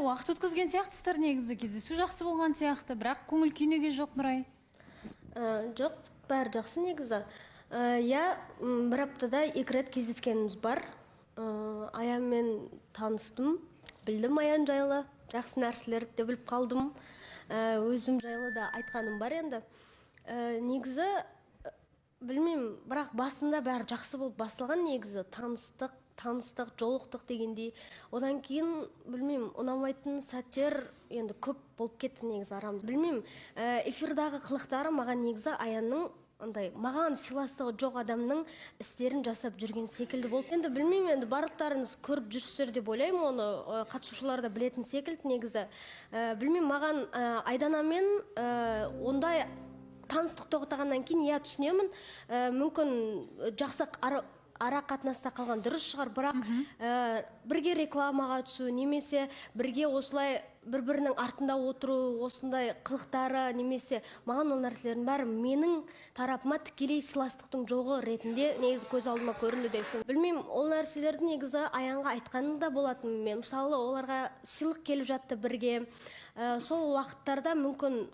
уақыт өткізген сияқтысыздар негізі, кездесу жақсы болған сияқты, бірақ көңіл күйнеге жоқ Нұрай. Жоқ, бәрі жақсы негізі. Я бір аптада 2 рет кездескеніміз бар. Аянмен таныстым, білдім Аян жайлы, жақсы нәрселерді біліп қалдым. Өзім жайлы да айтқаным бар енді. Негізі, білмеймін, бірақ басында бәрі жақсы болып басылған негізі. Таныстық, жолықтық дегендей. Одан кейін, білмеймін, ұнамайтын сәттер енді көп болып кетті негізі арамыз. Білмеймін, эфирдағы қылықтары маған негізі Аянның маған сыйластығы жоқ адамның істерін жасап жүрген секілді болды. Енді білмеймін, енді барлықтарыңыз көріп жүрсіздер деп ойлаймын, оны қатысушылар да білетін секілді негізі. Білмеймін, маған Айданамен ондай таныстық тоқтағаннан кейін я түсінемін, мүмкін жақсы ара қатынаста қалған дұрыс шығар, бірақ бірге рекламаға түсу, немесе бірге осылай бір-бірінің артында отыру, осындай қылықтары, немесе маған ол нәрселердің бәрі менің тарапыма тікелей сыйластықтың жоғы ретінде негізі көз алдыма көрінді десем. Білмеймін, ол нәрселерді негізі Аянға айтқаным да болатын. Мен мысалы оларға сыйлық келіп жатты бірге. Сол уақыттарда мүмкін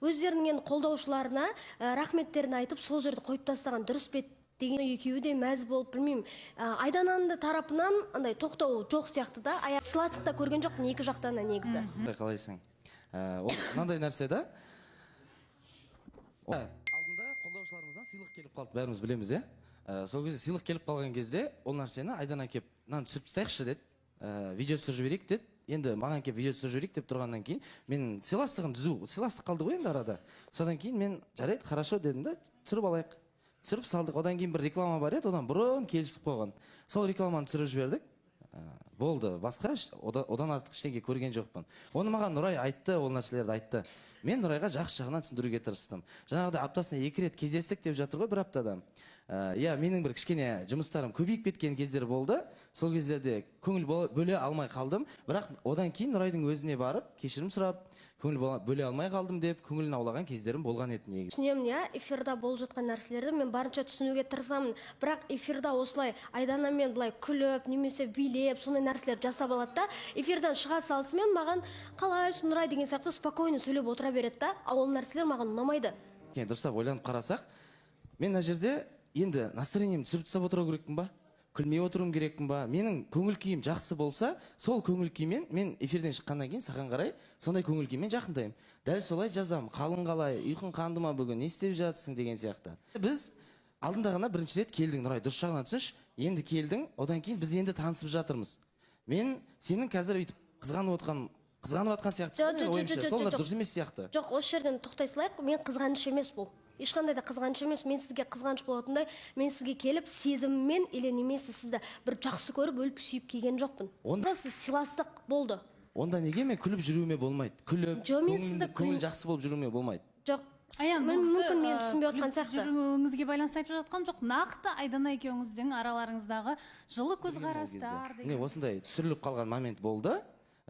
өздерінің қолдаушыларына рахметтерін айтып, сол жерді қойып тастаған дұрыс бет деген екеуі де мәз болып, білмеймін. Айдананың тарапынан андай тоқтау жоқ сияқты да. Сыйластықта көрген жоқпын екі жақтан да негізі. Қалайсың? Мынандай нәрсе да. Алдында қолдаушыларымыздан сыйлық келіп қалды, бәріміз білеміз, е? Сол кезде сыйлық келіп қалған кезде ол нәрсені Айдана кеп, мынаны түсіріп тастайықшы деді. Видео түсіріп жіберейік деді. Енді маған кеп видео түсіріп жіберейік деп тұрғаннан кейін мен сыйластығым түзу, сыйластық қалды ғой енді арада. Содан кейін мен жарайды, хорошо дедім да, түсіріп алайық. Түсіріп салдық, одан кейін бір реклама бар еді, одан бұрын келісіп қойған. Сол рекламаны түсіріп жібердік. Болды, басқа одан артық ештеңе көрген жоқпын. Оны маған Нұрай айтты, ол нәрселерді айтты. Мен Нұрайға жақсы жағынан түсіндіруге тырыстым. Жаңағыда аптасына 2 рет кездестік деп жатыр ғой, бір аптада. Я менің бір кішкене жұмыстарым көбейіп кеткен кездер болды. Сол кездерде көңіл бөле алмай қалдым. Бірақ одан кейін Нұрайдың өзіне барып, кешірім сұрап, көңіл бөле алмай қалдым деп көңілін аулаған кездерім болған еді негізі. Түсінемін, я эфирда болып жатқан нәрселерді мен барынша түсінуге тырысамын. Бірақ эфирда осылай Айданамен былай күліп, немесе билеп, сондай нәрселер жасап алады да, эфирдан шыға салысымен маған қалайсың Нұрай деген сияқты спокойно сөйлеп отыра береді да, ол нәрселер маған ұнамайды. Дұрыстап ойланып қарасақ, мен мына жерде енді настроениемді түсіріп тастап отыру керекпін ба? Күлмей отыруым керекпін ба? Менің көңіл күйім жақсы болса, сол көңіл күймен мен эфирден шыққаннан кейін саған қарай сондай көңіл күймен жақындаймын. Дәл солай жазам. Қалың қалай, ұйқың қанды ма бүгін, не істеп жатсың деген сияқты. Біз алдында ғана бірінші рет келдің, Нұрай, дұрыс жағынан түсінші. Енді келдің, одан кейін біз енді танысып жатырмыз. Мен сенің қазір өйтіп қызғанып жатқан сияқтысың, сол дұрыс емес сияқты. Жоқ, осы жерден тоқтай салайық, мен қызғаныш емес бұл. Ешқандай да қызғаныш емес, мен сізге қызғаныш болатындай, мен сізге келіп сезіммен или немесе сізді бір жақсы көріп өліп сүйіп келген жоқпын. Просто сыйластық болды. Онда неге мен күліп жүруіме болмайды? Күліп, көңіл жақсы болып жүруіме болмайды? Жоқ. Аян, мүмкін мен түсінбей отқан сияқты. Жүруіңізге байланысты айтып жатқан жоқ. Нақты Айдана екеуіңіздің араларыңыздағы жылы көзқарастар. Осындай түсіріліп қалған момент болды.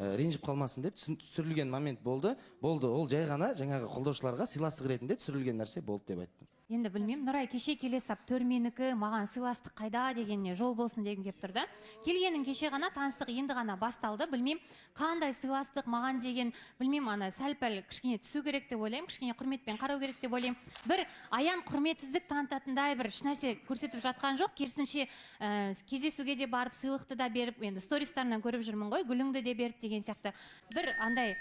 Ренжіп қалмасын деп түсірілген момент болды. Ол жай ғана жаңағы қолдаушыларға сыйластық ретінде түсірілген нәрсе болды деп айттым. Енді білмеймін, Нұрай кеше келе сап төрменікі, маған сыйластық қайда дегенне жол болсын деген кеп тұрды. Келгенің кеше ғана, таныстық енді ғана басталды. Білмеймін, қандай сыйластық маған деген, білмеймін, ана сәл-пәл кішкене түсу керек деп ойлаймын, кішкене құрметпен қарау керек деп ойлаймын. Бір Аян құрметсіздік танытатындай бір нәрсе көрсетіп жатқан жоқ. Керісінше кездесуге де барып, сыйлықты да беріп, енді стористарынан көріп жүрмін ғой, гүліңді де беріп деген сияқты. Бір андай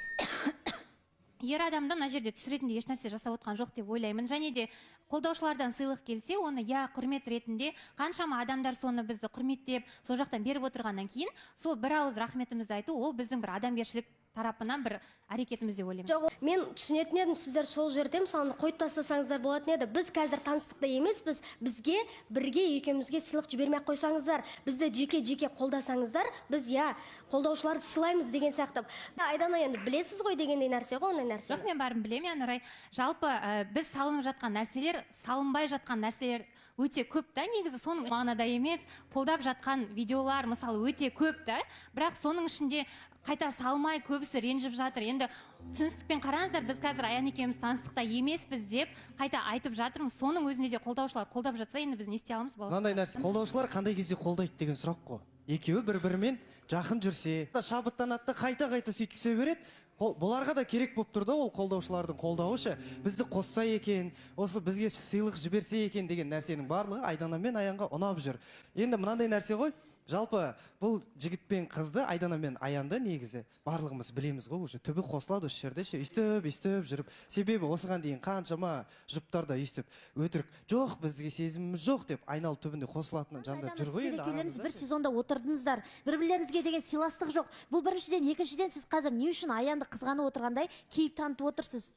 ер адамды мына жерде түсіретінде еш нәрсе жасап отқан жоқ деп ойлаймын. Және де қолдаушылардан сыйлық келсе, оны құрмет ретінде қаншама адамдар соны бізді құрметтеп, сол жақтан беріп отырғаннан кейін, сол бір ауыз рахметімізді айту, ол біздің бір адамгершілік тарапынан бір әрекетіміз деп ойлаймын. Жоқ, мен түсінетін едім, сіздер сол жерде мысалы қойып тастасаңыздар болатын еді. Біз қазір таныстықта емеспіз, бізге бірге екеумізге сыйлық жібермей қойсаңыздар, бізді жеке қолдасаңыздар, біз қолдаушыларды сыйлаймыз деген сияқты. Айдана, енді білесіз ғой дегендей нәрсе ғой, ондай нәрсе. Жоқ, мен барым білемін, Нұрай. Жалпы біз салынып жатқан нәрселер, салынбай жатқан нәрселер өте көп та, негізі соның мағынада емес, қолдап жатқан видеолар мысалы өте көп та, бірақ соның ішінде қайта салмай көбісі ренжіп жатыр. Енді түсіністікпен қараңыздар, біз қазір Аян екеуміз таныстықта емеспіз деп қайта айтып жатырмыз. Соның өзінде де қолдаушылар қолдап жатса, енді біз не істей аламыз? Мынандай нәрсе, қолдаушылар қандай кезде қолдайды деген сұрақ қой. Екеуі бір-бірімен жақын жүрсе шабыттанады, қайта сөйтіп түсе береді. Бұларға да керек болып тұр да ол қолдаушылардың қолдауышы. Бізді қосса екен, осы бізге сыйлық жіберсе екен деген нәрсенің барлығы Айдана мен Аянға ұнап жүр. Енді мынандай нәрсе ғой, жалпы бұл жігіт пен қызды, Айдана мен Аянды негізі барлығымыз білеміз ғой, уже түбі қосылады осы жерде ше, өйстіп жүріп. Себебі осыған дейін қаншама жұптарда өйстіп өтірік жоқ, бізге сезіміміз жоқ деп айналып түбінде қосылатын жандар жүр ғой енді Екеулеріңіз арамызда бір ше. сезонда отырдыңыздар, бір-бірлеріңізге деген сыйластық жоқ. Бұл біріншіден, екіншіден сіз қазір не үшін Аянды қызғанып отырғандай кейіп танытып отырсыз?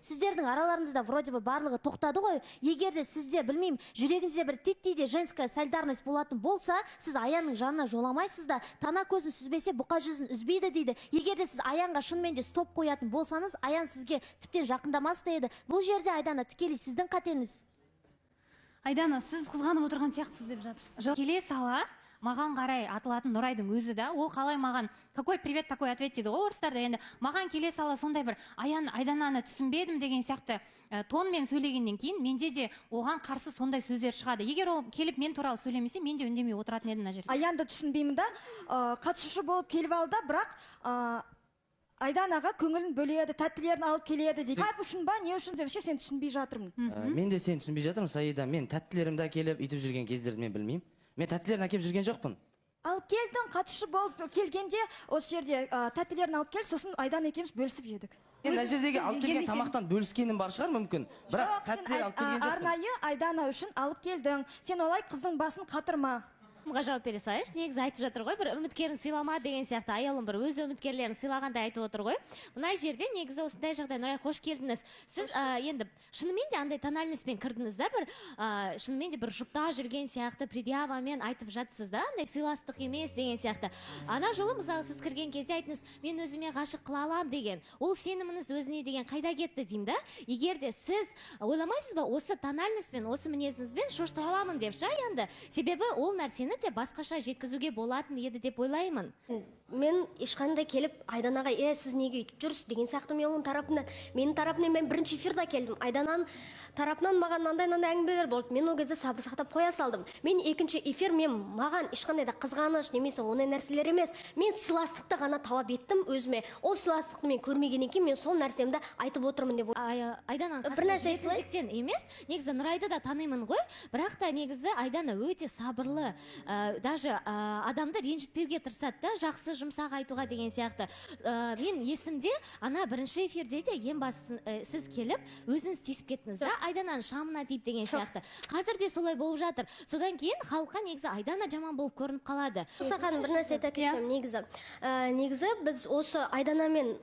Сіздердің араларыңызда вроде бы барлығы тоқтады ғой. Егер де сізде, білмеймін, жүрегіңізде бір титтейде женская солидарность болатын болса, сіз Аянның жанына жоламайсыз да, тана көзін сүзбесе бұқа жүзін үзбейді дейді. Егер де сіз Аянға шынымен де стоп қоятын болсаңыз, Аян сізге тіптен жақындамас та еді. Бұл жерде Айдана тікелей сіздің қатеңіз. Айдана, сіз қызғанып отырған сияқтысыз деп жатырсыз. Жоқ, келе сала маған қарай атылатын Нұрайдың өзі да, ол қалай маған какой привет такой ответ дейді ғой орыстарда, енді маған келе сала сондай бір Айдананы түсінбедім деген сияқты тонмен сөйлегеннен кейін менде де оған қарсы сондай сөздер шығады. Егер ол келіп мен туралы сөйлемесе, мен де үндемей отыратын едім мына жерде. Аянды түсінбеймін да, қатысушы болып келіп алды, бірақ Айданаға көңілін бөледі, тәттілерін алып келеді дейді. Хайп үшін ба, не үшін деп сен түсінбей жатырмын. Мен де сені түсінбей жатырмын, Саида. Мен тәттілерімді әкеліп үйтіп жүрген кездерді мен білмеймін. Мен тәттілерін әкеліп жүрген жоқпын. Алып келдің, қатысушы болып келгенде осы жерде тәттілерін алып кел, сосын Айдана екеуміз бөлісіп едік. Мен мына жердегі алып келген тамақтан бөліскенім бар шығар мүмкін. Бірақ Жоқ, тәттілер алып келген сен жоқпын. арнайы Айдана үшін алып келдің. Сен олай қыздың басын қатырма. Жауап бере салайыншы, негізі айтып жатыр ғой, бір үміткерін сыйлама деген сияқты аялым бір өз үміткерлерін сыйлағандай айтып отыр ғой. Мына жерде негізі осындай жағдай. Нұрай, қош келдіңіз. Сіз енді шынымен де андай тональностьпен кірдіңіз да, бір шынымен де бір жұпта жүрген сияқты предъявамен айтып жатсыз да, андай сыйластық емес деген сияқты. Ана жолы мысалы сіз кірген кезде айтыңыз, мен өзіме ғашық қыла алам деген. Ол сеніміңіз өзіне деген қайда кетті деймін да. Егер де сіз ойламайсыз ба, осы тональностьпен, осы мінезіңізбен шошытып аламын деп ша енді. Себебі ол нәрсені де басқаша жеткізуге болатын еді деп ойлаймын. Мен ешқандай келіп Айданаға сіз неге үйтіп жүрсіз деген сияқты мен оның тарапынан, менің тарапынан мен бірінші эфирда келдім. Айдананың тарапынан маған мынандай әңгімелер болды. Мен ол кезде сабыр сақтап қоя салдым. Мен екінші эфир маған ешқандай да қызғаныш немесе ондай нәрселер емес. Мен сыйластықты ғана талап еттім өзіме. Ол сыйластықты мен көрмегеннен кейін мен сол нәрсемді айтып отырмын деп. Айдананың бір нәрсе жетістіктен емес, негізі Нұрайды да танимын ғой, бірақ та негізі Айдана өте сабырлы, даже адамды ренжітпеуге тырысады да, жақсы жұмсақ айтуға деген сияқты. Мен есімде ана бірінші эфирде де ең басты сіз келіп өзіңіз тиісіп кеттіңіз да, Айдананың шамына тиіп деген сияқты. Қазір де солай болып жатыр. Содан кейін халыққа негізі Айдана жаман болып көрініп қалады. Саған бір нәрсе айта кетсем, негізі біз осы Айданамен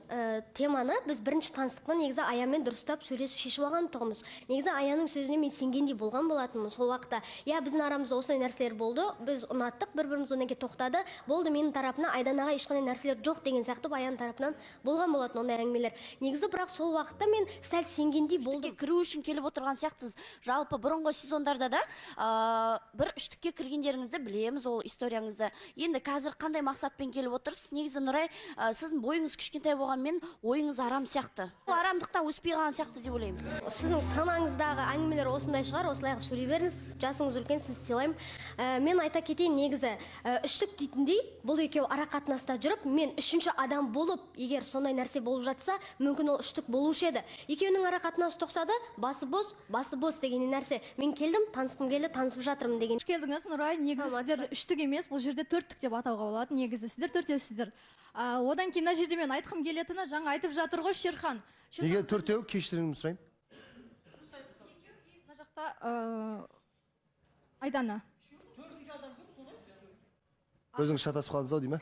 теманы біз бірінші таныстықта негізі Аянмен дұрыстап сөйлесіп шешіп алған тұғымыз. Негізі Аянның сөзіне мен сенгендей болған болатынмын сол уақытта. Біздің арамызда осындай нәрселер болды, біз ұнаттық, бір-біріміз одан кейін тоқтады. Болды, менің тарапынан Айданаға ешқандай нәрселер жоқ деген сияқты Аян тарапынан болған болатын ондай әңгімелер. Негізі бірақ сол уақытта мен сәл сенгендей болдым. Кіру үшін келіп отырған сияқтысыз. Жалпы бұрынғы сезондарда да бір үштікке кіргендеріңізді білеміз, ол историяңызды. Енді қазір қандай мақсатпен келіп отырсыз? Негізі Нұрай, сіздің бойыңыз кішкентай болғанмен ойыңыз арам сияқты. Ол арамдықтан өспей қалған сияқты деп ойлаймын. Сіздің санаңыздағы әңгімелер осындай шығар, осылай сөйлей беріңіз, жасыңыз үлкен, сіз сыйлаймын. Мен айта кетейін, негізі үштік дейтіндей бұл екеуі ара қатынаста жүріп, мен үшінші адам болып, егер сондай нәрсе болып жатса, мүмкін ол үштік болушы еді. Екеуінің ара қатынасы тоқтады, басы бос деген нәрсе. Мен келдім, танысқым келді, танысып жатырмын деген. Қош келдіңіз, Нұрай. Негізі сіздер үштік емес, бұл жерде төрттік деп атауға болады. Негізі сіздер төртеусіздер. Одан кейін мына жерде мен айтқым келетіні, жаңа айтып жатыр ғой Шерхан. Неге төртеу? Кешіріңізді сұраймын. Мына жақта Айдана. Өзіңіз шатасып қалдыңыз-ау деймін.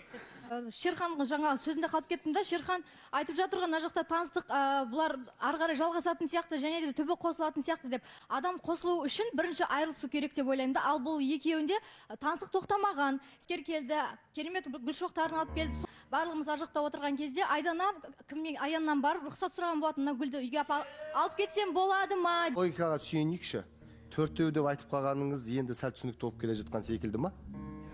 Шерхан жаңа сөзінде қалып кеттім да, Шерхан айтып жатыр ғой, мына жақта таныстық бұлар ары қарай жалғасатын сияқты, және де түбі қосылатын сияқты деп. Адам қосылу үшін бірінші айырылысу керек деп ойлаймын да. Ал бұл екеуінде таныстық тоқтамаған. Іскер келді, керемет гүл шоқтарын алып келді. Барлығымыз ар жақта отырған кезде Айдана Аяннан барып рұқсат сұраған болатын, мына гүлді үйге алып кетсем болады ма? Логикаға сүйенейікші. Төртеу деп айтып қалғаныңыз енді сәл түсінікті болып келе жатқан секілді ма?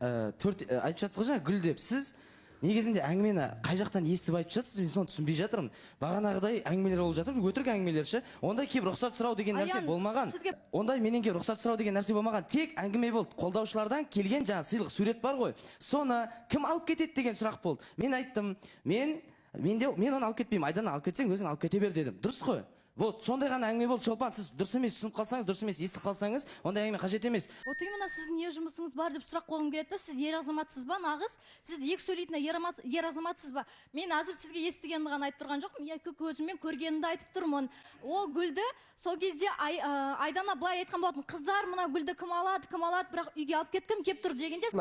Айтып жатсыз ғой жаңа гүл деп. Сіз негізінде әңгімені қай жақтан естіп айтып жатсыз, мен соны түсінбей жатырмын. Бағанағыдай әңгімелер болып жатыр, өтірік әңгімелер ше. Ондай келіп рұқсат сұрау деген нәрсе Аян, болмаған. Ондай менен келіп рұқсат сұрау деген нәрсе болмаған. Тек әңгіме болды. Қолдаушылардан келген жаңа сыйлық сурет бар ғой. Соны кім алып кетеді деген сұрақ болды. Мен айттым, мен оны алып кетпеймін. Айдана алып кетсең, өзің алып кете бер дедім. Дұрыс қой. Вот, сондай ғана әңгіме болды. Шолпан, сіз дұрыс емес түсініп қалсаңыз, дұрыс емес естіп қалсаңыз, ондай әңгіме қажет емес. Вот именно сіздің не жұмысыңыз бар деп сұрақ қойғым келеді да, сіз ер азаматсыз ба, нағыз? Сіз екі сөйлейтін ер азаматсыз ба? Мен әзір сізге естігенімді ғана айтып тұрған жоқпын, екі көзіммен көргенімді айтып тұрмын. Ол гүлді сол кезде Айдана былай айтқан болатын, қыздар мына гүлді кім алады, бірақ үйге алып кеткім кеп тұр дегенде.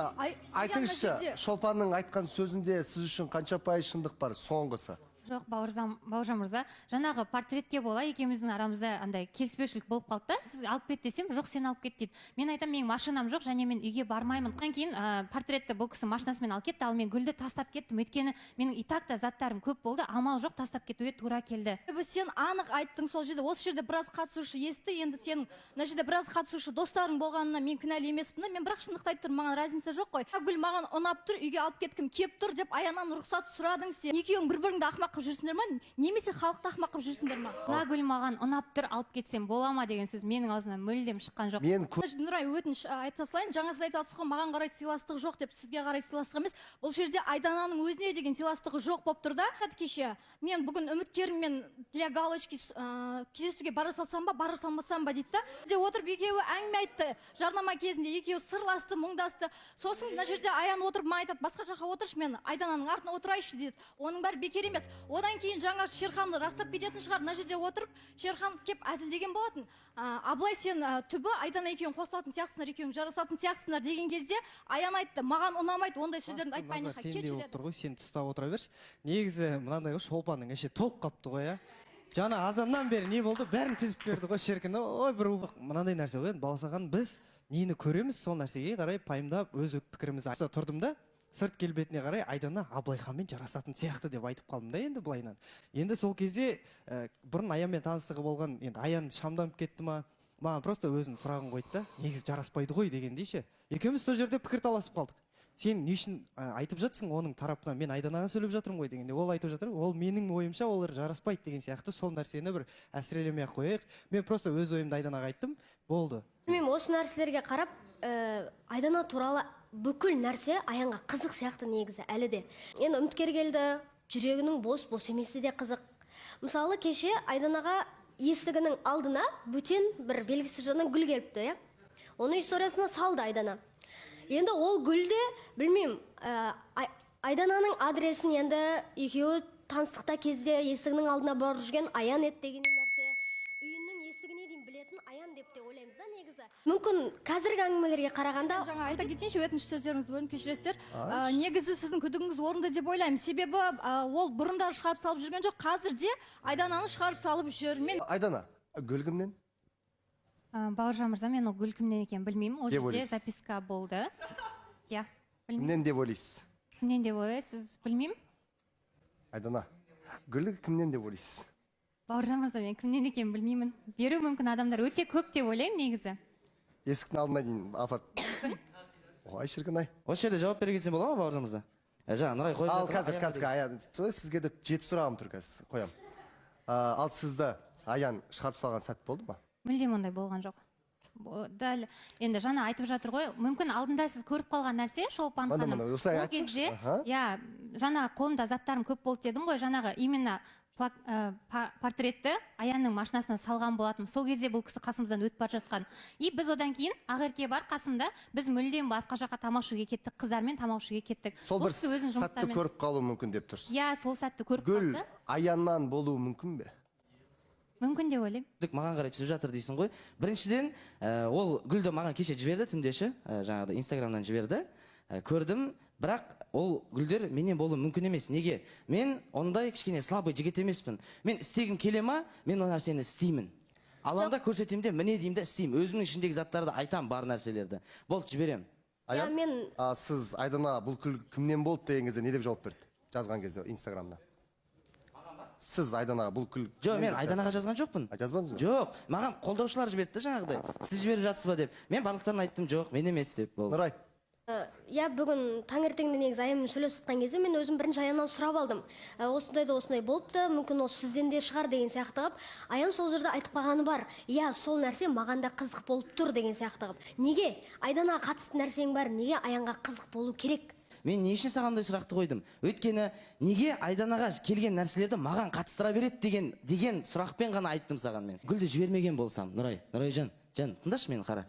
Айтыңызшы, Шолпанның айтқан сөзінде сіз үшін қанша пайыз шындық бар соңғысы? Жоқ, Бауыржан мырза, жаңағы портретке бола екеуміздің арамызда андай келіспеушілік болып қалды да. Сіз алып кет десем, жоқ, сен алып кет дейді. Мен айтам, менің машинам жоқ, және мен үйге бармаймын. Одан кейін портретті бұл кісі машинасымен алып кетті, ал мен гүлді тастап кеттім. Өйткені менің итак та заттарым көп болды, амал жоқ, тастап кетуге тура келді. Сен анық айттың сол жерде, осы жерде біраз қатысушы есті, енді сен мына жерде біраз қатысушы достарың болғанына мен кінәлі емеспін да. Мен бірақ шындықты айтып тұрмын, маған разница жоқ қой. Гүл маған ұнап тұр, үйге алып кеткім кеп тұр деп Аяннан рұқсат сұрадың сен. Екеуің бір-біріңді ақымақ қылып жүрсіңдер ма, немесе халықты ақымақ қылып жүрсіңдер ма? Мына гүл маған ұнап тұр, алып кетсем бола ма деген сөз менің аузымнан мүлдем шыққан жоқ. Нұрай, өтініш айта салайын, жаңа сіз айтып отырсыз ғой, маған қарай сыйластық жоқ деп, сізге қарай сыйластық емес. Бұл жерде Айдананың өзіне деген сыйластығы жоқ болып тұр да. Кеше мен бүгін үміткеріммен для галочки кездесуге бара салсам ба, бара салмасам ба дейді да. Отырып екеуі әңгіме айтты. Жарнама кезінде екеуі сырласты, мұңдасты. Сосын мына жерде Аян отырып маған айтады, басқа жаққа отыршы, мен Айдананың артына отырайыншы дейді. Оның бәрі бекер емес. Одан кейін жаңа Шерханды растап кететін шығар. Мына жерде отырып Шерхан кеп әзілдеген болатын. Абылай, сен түбі Айдана екеуің қосылатын сияқтысыңдар, екеуің жарасатын сияқтысыңдар деген кезде Аян айтты, маған ұнамайды, ондай сөздерді айтпайын. Сен де отыр ғой, сен тұстап отыра берші. Негізі мынандай ғой, Шолпанның іші толып қапты ғой, иә. Жаңа азаннан бері не болды, бәрін тізіп берді ғой Шеркін. Ой, бір мынандай нәрсе ғой, баласаған біз нені көреміз, сол нәрсеге қарай пайымдап өз пікірімізді тұрдым да. Сырт келбетіне қарай Айдана Абылайханмен жарасатын сияқты деп айтып қалдым да енді былайынан. Енді сол кезде бұрын Аянмен таныстығы болған, енді Аян шамданып кетті ма, маған просто өзінің сұрағын қойды да, негізі жараспайды ғой дегендей ше. Екеуміз сол жерде пікір таласып қалдық. Сен не үшін айтып жатсың оның тарапынан, мен Айданаға сөйлеп жатырмын ғой дегенде, ол айтып жатыр, ол менің ойымша олар жараспайды деген сияқты, сол нәрсені бір әсірелемей ақ қояйық. Мен просто өз ойымды Айданаға айттым, болды. Мен осы нәрселерге қарап, Айдана туралы бүкіл нәрсе Аянға қызық сияқты негізі әлі де. Енді үміткер келді, жүрегінің бос емесі де қызық. Мысалы кеше Айданаға есігінің алдына бөтен бір белгісіз жақтан гүл келіпті, иә. Оның историясына салды Айдана. Енді ол гүлде, білмеймін, Айдананың адресін енді екеуі таныстықта кезде есігінің алдына барып жүрген Аян ет деген нәрсе. Үйінің есігіне дейін білетін Аян деп те ойлаймыз да негізі. Мүмкін қазіргі әңгімелерге қарағанда жаңа айта кетейінші, өтініш сөздеріңіз бөлініп кешіресіздер. Негізі сіздің күдігіңіз орынды деп ойлаймын. Себебі ол бұрындары шығарып салып жүрген жоқ, қазір де Айдананы шығарып салып жүр. Айдана, гүл кімнен? Бауыржан мырза, мен ол гүл кімнен екенін білмеймін. Ол жерде записка болды. Иә, білмеймін. Кімнен деп ойлайсыз? Кімнен деп ойлайсыз, білмеймін. Айдана, гүл кімнен деп ойлайсыз? Бауыржан мырза, мен кімнен екенін білмеймін. Беру мүмкін адамдар өте көп деп ойлаймын негізі. Есіктің алдына дейін апарып. Ой, шіркін ай. Осы жерде жауап бере кетсем бола ма, Бауыржан мырза? Жаңа Нұрай қойып жатыр. Ал қазір Аян, сізге де 7 сұрағым тұр қазір, қоям. Ал сізді Аян шығарып салған сәт болды ма? Мүлдем ондай болған жоқ. Дәл енді жаңа айтып жатыр ғой, мүмкін алдында сіз көріп қалған нәрсе, Шолпан ханым. Ол кезде, иә, жаңа қолымда заттарым көп болды дедім ғой, жаңағы именно портретті Аянның машинасына салған болатым. Сол кезде бұл кісі қасымыздан өтіп бара жатқан. И біз одан кейін Ақерке бар қасымда, біз мүлдем басқа жаққа тамақ ішуге кеттік, қыздармен тамақ ішуге кеттік. Сол бір сәтті көріп қалу мүмкін деп тұрсыз. Иә, сол сәтті көріп қалды. Гүл Аяннан болуы мүмкін бе? Мүмкін деп ойлаймын. Маған қарай түсіп жатыр дейсің ғой. Біріншіден, ол гүлді маған кеше жіберді түндеші, жаңағыда Инстаграмнан жіберді. Көрдім, бірақ ол гүлдер менен болуы мүмкін емес. Неге? Мен ондай кішкене слабый жігіт емеспін. Мен істегім келе ма, мен ол нәрсені істеймін. Аламда көрсетемін де, міне деймін де істеймін. Өзімнің ішіндегі заттарды айтам, бар нәрселерді. Болды, жіберем. Аян, сіз Айдана бұл гүл кімнен болды деген кезде не деп жауап берді? Жазған кезде Инстаграмда. Сіз Айданаға бұл гүл... Жоқ, мен Айданаға жазған жоқпын. Жазбадыңыз ба? Жоқ, маған қолдаушылар жіберді жаңағыдай. Сіз жіберіп жатсыз ба деп. Мен барлықтарына айттым, жоқ, мен емес деп. Нұрай, Иә, бүгін таңертеңде негізі аянмен сөйлесіп жатқан кезде мен өзім бірінші аяннан сұрап алдым. Осындай болыпты, мүмкін осы сізден де шығар деген сияқты қылып. Аян сол жерде айтып қалғаны бар. Иә, сол нәрсе маған да қызық болып тұр деген сияқты қылып. Неге? Айданаға қатысты нәрсең бар, неге Аянға қызық болу керек? Мен не үшін сағандай сұрақты қойдым? Өйткені неге Айданаға келген нәрселерді маған қатыстыра береді деген сұрақпен ғана айттым саған мен. Гүлді жібермеген болсам, Нұрайжан, тыңдашы мені қара.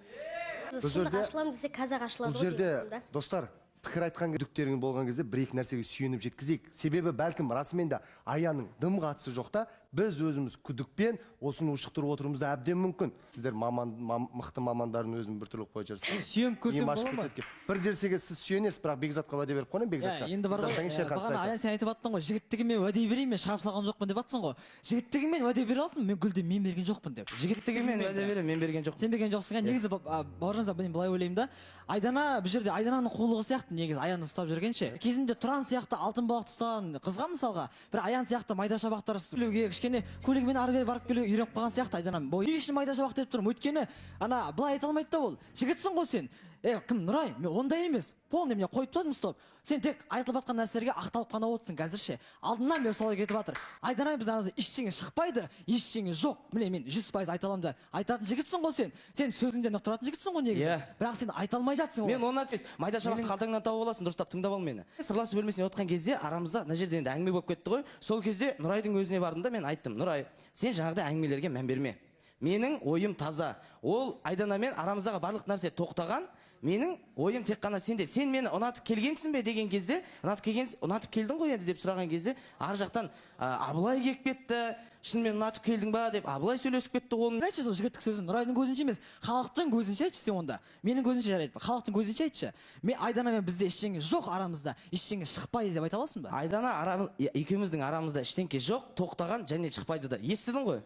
Шындық ашылам десе қазақ ашылады Бұл жерде достар, пікір айтқан күдіктерің болған кезде бір-екі нәрсеге сүйеніп жеткізейік. Себебі бәлкім расымен де Аянның дым қатысы жоқ та, біз өзіміз күдікпен осыны ушықтырып отыруымыз да әбден мүмкін. Сіздер мықты мамандардың өзін біртүрлі қойып жүрсіз. Сүйеніп көрсем бола ма? Бір дерсеге сіз сүйенесіз, бірақ Бекзатқа уәде беріп қойын, Бекзатқа. Енді бар ғой, бағана Аян сен айтып аттың ғой, жігіттігімен уәде берейін, мен шығарып салған жоқпын деп атсың ғой. Жігіттігімен уәде бере алсың, мен Гүлде мен берген жоқпын деп. Жігіттігімен уәде берем, мен берген жоқпын. Сен берген жоқсың. Негізі бауыржан мен былай ойлаймын да, Айдана бұл жерде Айдананың қулығы сияқты негізі Аянды ұстап жүргенше. Кезінде Тұран сияқты алтын балықты ұстаған қызға мысалға, бір Аян сияқты майда шабақтар сөйлеуге кішкене көлігімен ары бері барып келуге үйреніп қалған сияқты Айданам. Не үшін майда шабақ деп тұрмын? Өйткені ана былай айта алмайды да ол. Жігітсің ғой сен. Кім Нұрай? Мен ондай емес. Полный мне қойып тастадым ұстап. Сен тек айтылып жатқан нәрселерге ақталып қана отырсың қазірше. Алдынан бері солай кетіп жатыр. Айдана бізден ештеңе шықпайды, ештеңе жоқ. Міне мен 100% айта аламын да. Айтатын жігітсің ғой сен. Сен сөзіңде нық тұратын жігітсің ғой негізі. Бірақ сен айта алмай жатсың ғой. Мен оны емес, майда шабақты қалтаңнан тауып аласың, дұрыстап тыңдап ал мені. Сырласу бөлмесіне отқан кезде арамызда мына жерде енді әңгіме болып кетті ғой. Сол кезде Нұрайдың өзіне бардым да мен айттым: "Нұрай, сен жаңағыдай әңгімелерге мән берме. Менің ойым таза. Ол Айданамен арамыздағы барлық нәрсе тоқтаған. Менің ойым тек қана сенде. Сен мені ұнатып келгенсің бе деген кезде, ұнатып келдің ғой енді деп сұраған кезде, ар жақтан Абылай келіп кетті. Шынымен ұнатып келдің ба деп Абылай сөйлесіп кетті. Оның айтшы сол жігіттік сөзін Нұрайдың көзінше емес, халықтың көзінше айтшы сен онда. Менің көзімше жарайды. Халықтың көзінше айтшы. Мен Айданамен бізде ештеңе жоқ арамызда, ештеңе шықпайды деп айта аласың ба? Айдана екеуміздің арамызда ештеңе жоқ, тоқтаған және шықпайды да. Естідің ғой?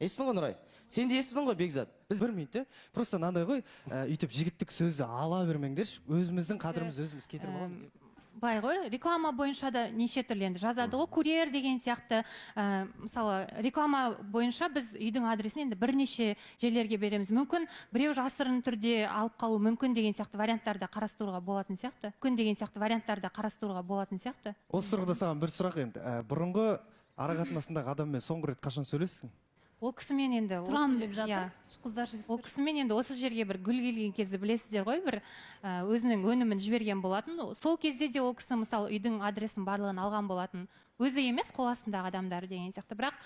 Естідің ғой Нұрай? Сен де естідің ғой Бекзат? Біз білмейді, просто мынандай ғой, үйтіп жігіттік сөзді ала бермеңдерші, өзіміздің қадірімізді өзіміз кетіріп аламыз. Былай ғой, реклама бойынша да неше түрлі енді жазады ғой, курьер деген сияқты. Мысалы, реклама бойынша біз үйдің адресін енді бірнеше жерлерге береміз. Мүмкін біреу жасырын түрде алып қалу мүмкін деген сияқты варианттарды қарастыруға болатын сияқты. Осы тұрғыда саған бір сұрақ енді. Бұрынғы арақатынасындағы адаммен соңғы рет қашан сөйлестің? Ол кісімен енді Тұран деп жатыр. Қыздар жігіттер. Ол кісімен енді осы жерге бір гүл келген кезде білесіздер ғой, бір өзінің өнімін жіберген болатын. Сол кезде де ол кісі мысалы үйдің адресін барлығын алған болатын. Өзі емес, қол астындағы адамдар деген сияқты. Бірақ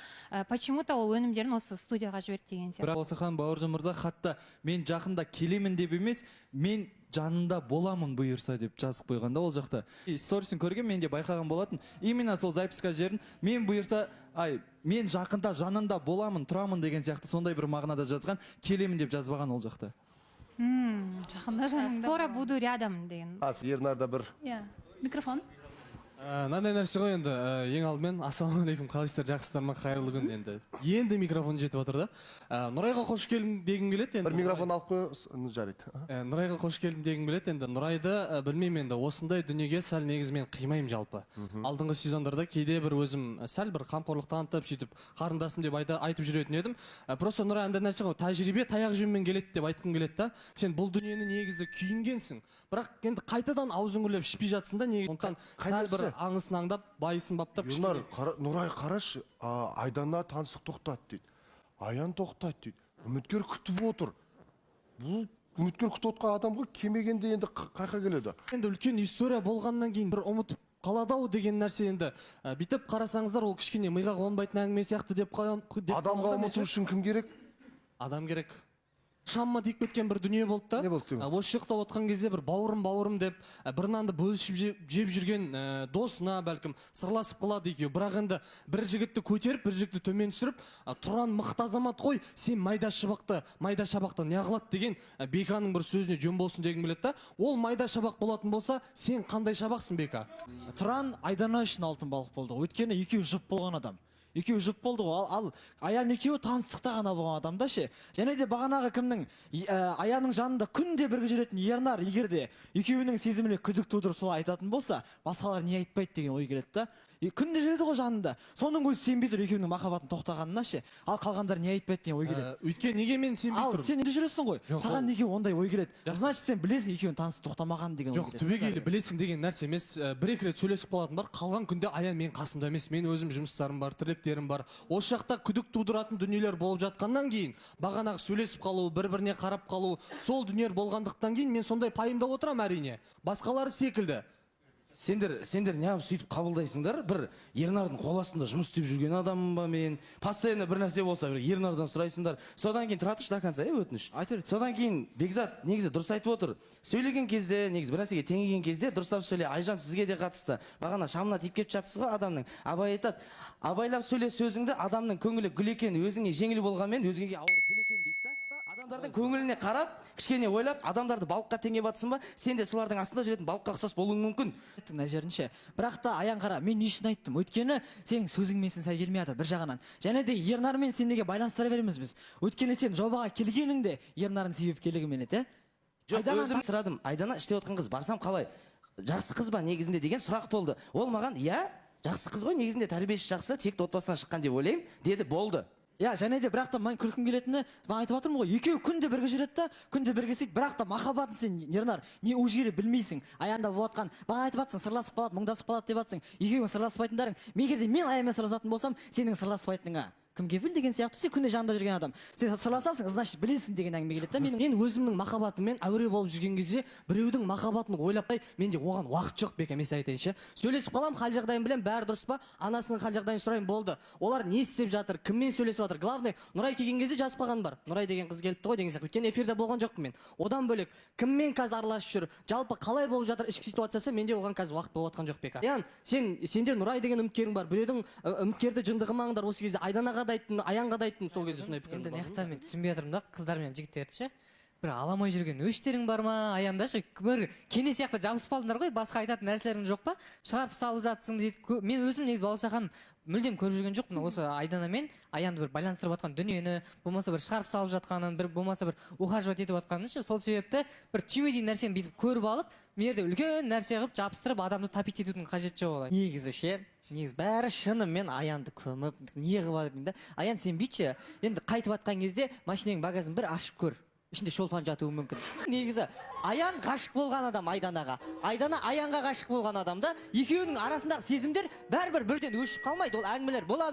почему-то ол өнімдерін осы студияға жіберді деген сияқты. Бірақ Осыхан Бауыржан мырза хатта мен жақында келемін деп емес, мен жанында боламын бұйырса деп жазып қойғанда ол жақта. Сторисін көрген мен де байқаған болатын. Именно сол записка жерін мен бұйырса, мен жақында жанында боламын, тұрамын деген сияқты сондай бір мағынада жазған, келемін деп жазбаған ол жақта. Жақында жаныңда. Скоро буду рядом деген. Ернарда бір. Иә, микрофон. Мынандай нәрсе ғой енді, ең алдымен ассалаумағалейкум, қалайсыздар, жақсысыздар ма, қайырлы күн енді. Енді микрофон жетіп отыр да. Нұрайға қош келдің дегім келеді енді. Бір микрофон алып қой, жарайды. Нұрайға қош келдің дегім келеді енді. Нұрайды білмеймін енді, осындай дүниеге сәл негізі мен қимаймын жалпы. Алдыңғы сезондарда кейде бір өзім сәл бір қамқорлық танытып, сөйтіп қарындасым деп айтып жүретін едім. Просто Нұрай андай нәрсе ғой, тәжірибе таяқ жөнмен келеді деп айтқым келеді да. Сен бұл дүниені негізі күйінгенсің. Бірақ енді қайтадан аузың үрлеп ішпей жатсың да, негізі. Сондықтан сәл бір аңысын аңдап, байысын баптап. Нұрай қарашы, Айдана таныстық тоқтады дейді. Аян тоқтады дейді. Үміткер күтіп отыр. Бұл үміткер күтіп отқан адамға кемегенде енді қайқа келеді. Енді үлкен история болғаннан кейін бір ұмытып қалады ау деген нәрсе енді. Бүйтіп қарасаңыздар, ол кішкене миға қонбайтын әңгіме сияқты деп қоямын. Адамға ұмыту үшін кім керек? Адам керек. Шамма тиіп кеткен бір дүние болды да. Не болды? Осы жақта отқан кезде бір бауырым деп бір нанды бөлісіп жеп жүрген досына бәлкім сырласып қалады екеуі. Бірақ енді бір жігітті көтеріп, бір жігітті төмен түсіріп, Тұран мықты азамат қой, сен майда шабақты не қылады деген Беканың бір сөзіне жөн болсын деген келеді да. Ол майда шабақ болатын болса, сен қандай шабақсың Бека? Тұран Айдана үшін алтын балық болды. Өйткені екеуі жұп болған адам. Екеуі жұп болды ғой, ал Аян екеуі таныстықта ғана болған адамда ше. Және де бағанағы кімнің Аянның жанында күнде бірге жүретін Ернар егер де екеуінің сезіміне күдік тудырып солай айтатын болса, басқалар не айтпайды деген ой келеді да. күнде жүреді ғой жанында. Соның өзі сенбей тұр екеуінің махаббатын тоқтағанына ше. Ал қалғандар не айтпайды деген ой келеді. Өйткені неге мен сенбей Ал тұрмын? сен неде жүресің ғой? Саған неге ондай ой келеді? Значит сен білесің екеуінің танысы тоқтамаған деген ой Жоқ, келеді. түбегейлі білесің деген нәрсе емес. Бір-екі рет сөйлесіп қалатын бар. Қалған күнде Аян мен қасымда емес. Мен өзім жұмыстарым бар, тірліктерім бар. Осы жақта күдік тудыратын дүниелер болып жатқаннан кейін, бағанағы сөйлесіп қалу, бір-біріне қарап қалу, сол дүниелер болғандықтан кейін мен сондай пайымдап отырамын әрине. Басқалары секілді. Сендер неғып сөйтіп қабылдайсыңдар? Бір Ернардың қол астында жұмыс істеп жүрген адаммын ба мен? Постоянно бір нәрсе болса, бір Ернардан сұрайсыңдар. Содан кейін тұра тұршы до конца, өтініш. Содан кейін Бекзат негізі дұрыс айтып отыр. Сөйлеген кезде, негізі бір нәрсеге теңеген кезде дұрыстап сөйле. Айжан сізге де қатысты. Бағана шамына тиіп кеп жатсыз ғой адамның. Абай айтады, абайлап сөйле сөзіңді, адамның көңілі гүл екен, өзіңе жеңіл болғанмен өзгеге ауыр зіл екен дейді да. Адамдардың көңіліне қарап, кішкене ойлап, адамдарды балыққа теңеп атсың ба, сен де солардың астында жүретін балыққа ұқсас болуың мүмкін. Мына жерінше. Бірақ та Аян қара, мен не үшін айттым? Өйткені сен сөзіңменсің сәл келмей жатыр бір жағынан. Және де Ернармен сен неге байланыстыра береміз біз? Өйткені сен жобаға келгеніңде Ернардың себепкерлігімен еді. Жоқ, өзім сұрадым. Айдана іште отқан қыз барсам қалай? Жақсы қыз ба негізінде деген сұрақ болды. Ол маған, иә, жақсы қыз ғой, негізінде тәрбиесі жақсы, тек отбасынан шыққан деп ойлаймын, деді, болды. Я, және де бірақ та мен күлкім келетіні, мен айтып жатырмын ғой, екеуі күнде бірге жүреді да, күнде бірге істейді, бірақ та махаббатын сен Ернар не өзгере білмейсің. Аянда болып жатқан, бағана айтып жатсың, сырласып қалады, мұңдасып қалады деп жатсың. Екеуің сырласпайтындарың. Егер де мен Аянмен сырласатын болсам, сенің сырласпайтыныңа кімге біл деген сияқты, сен күнде жанында жүрген адам. Сен сырласасың, значит білесің деген әңгіме келеді да. Мен өзімнің махаббатыммен әуре болып жүрген кезде біреудің махаббатын ойлап менде оған уақыт жоқ бек емес айтайыншы. Сөйлесіп қалам, хал жағдайын білем, бәрі дұрыс па? Анасының хал жағдайын сұрайын, болды. Олар не істеп жатыр, кіммен сөйлесіп жатыр? Главное, Нұрай келген кезде жазып қалған бар. Нұрай деген қыз келіпті ғой деген сияқты. Өйткені эфирде болған жоқпын мен. Одан бөлек кіммен қазір араласып жүр? Жалпы қалай болып жатыр ішкі ситуациясы, менде оған қазір уақыт болып жатқан жоқ бек. Аян, сенде Нұрай деген үміткерің бар. Біреудің үміткерді жындығымаңдар осы кезде. Айданаға да айттың, Аянға да айттың сол кезде сондай пікір. Енді неқта мен түсінбей жатырмын да, қыздар мен жігіттерді ше. Бір аламай жүрген өштерің бар ма, Аяндашы? Бір кене сияқты жабысып қалдыңдар ғой, басқа айтатын нәрселерің жоқ па? Шығарып салып жатсың дейді. Мен өзім негізі балшахан мүлдем көріп жүрген жоқпын. Осы Айдана мен Аянды бір байланыстырып жатқан дүниені, болмаса бір шығарып салып жатқанын, бір болмаса бір ухаживать етіп жатқанын ше. Сол себепті бір түймедей нәрсені бүйтіп көріп алып, мерде үлкен нәрсе қылып жабыстырып адамды тапить етудің қажеті жоқ олай. Негізі ше, негізі бәрі шынымен Аянды көміп, не қылып жатыр да. Аян сен бүйтші, енді қайтып жатқан кезде машинаның багажын бір ашып көр. Ішінде шолпан жатуы мүмкін. Негізі Аян ғашық болған адам Айданаға. Айдана Аянға ғашық болған адам да. Екеуінің арасындағы сезімдер бәрібір бірден өшіп қалмайды. Ол әңгімелер бола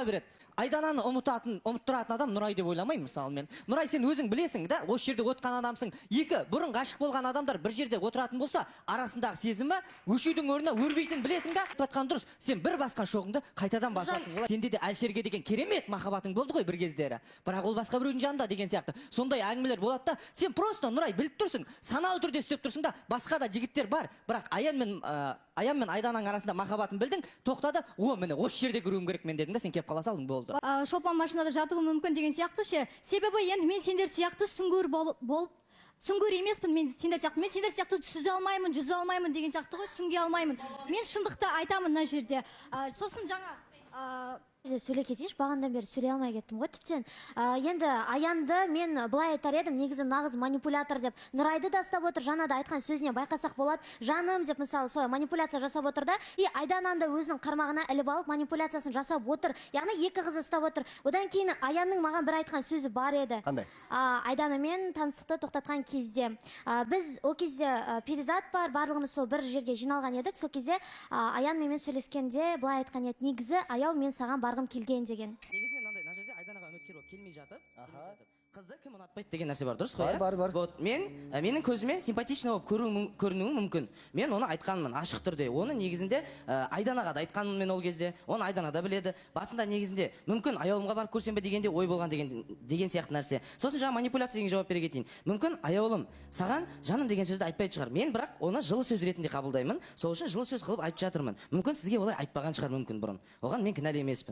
береді. Айдананы ұмыттыратын адам Нұрай деп ойламаймын мысалы мен. Нұрай сен өзің білесің да, осы жерде отқан адамсың. Екі, бұрын ғашық болған адамдар бір жерде отыратын болса, арасындағы сезімі өшудің орнына өрбейтін білесің да. Айтқан дұрыс. Сен бір басқан шоғыңды қайтадан басасың. Сенде де Әлшерге деген керемет махаббатың болды ғой бір кездері. Бірақ ол басқа біреудің жанында деген сияқты. Сондай әңгімелер болады да, сен просто Нұрай біліп тұрсың, саналы түрде істеп тұрсың да, басқа да жігіттер бар. Бірақ Аян мен Айдананың арасында махаббатын білдің, тоқтады. О, міне осы жерде көруім керек мен дедің да, сен кеп қала салдың, болды. Шолпан машинада жатуы мүмкін деген сияқты ше. Себебі енді мен сендер сияқты сүңгір болып сүңгір емеспін мен сендер сияқты. Мен сендер сияқты сүзе алмаймын, жүзе алмаймын деген сияқты ғой, сүңге алмаймын. Мен шындықты айтамын мына жерде. Сосын жаңа сөйлей кетейінші, бағандан бері сөйлей алмай кеттім ғой тіптен. Енді Аянды мен былай айтар едім, негізі нағыз манипулятор деп. Нұрайды да ұстап отыр, жаңа да айтқан сөзіне байқасақ болады. Жаным деп мысалы солай манипуляция жасап отыр да, и Айдананы да өзінің қармағына іліп алып манипуляциясын жасап отыр. Яғни екі қыз ұстап отыр. Одан кейін Аянның маған бір айтқан сөзі бар еді. Қандай? Айданамен таныстықты тоқтатқан кезде. Біз ол кезде перизат бар, барлығымыз сол бір жерге жиналған едік. Сол кезде Аян менімен сөйлескенде былай айтқан еді, негізі аяу мен саған барғым келген деген. Негізінен мынандай, мына жерде Айданаға үміткер болып келмей жатып, қызды кім ұнатпайды деген нәрсе бар, дұрыс қой? Бар. Вот менің көзіме симпатичный болып көрінуім мүмкін. Мен оны айтқанмын ашық түрде. Оны негізінде Айданаға да айтқанмын мен ол кезде. Оны Айдана да біледі. Басында негізінде мүмкін аяулымға барып көрсем бе дегенде ой болған деген сияқты нәрсе. Сосын жаңа манипуляция деген жауап бере кетейін. Мүмкін аяулым саған жаным деген сөзді айтпайды шығар. Мен бірақ оны жылы сөз ретінде қабылдаймын. Сол үшін жылы сөз қылып айтып жатырмын. Мүмкін сізге олай айтпаған шығар мүмкін бұрын. Оған мен кінәлі емеспін.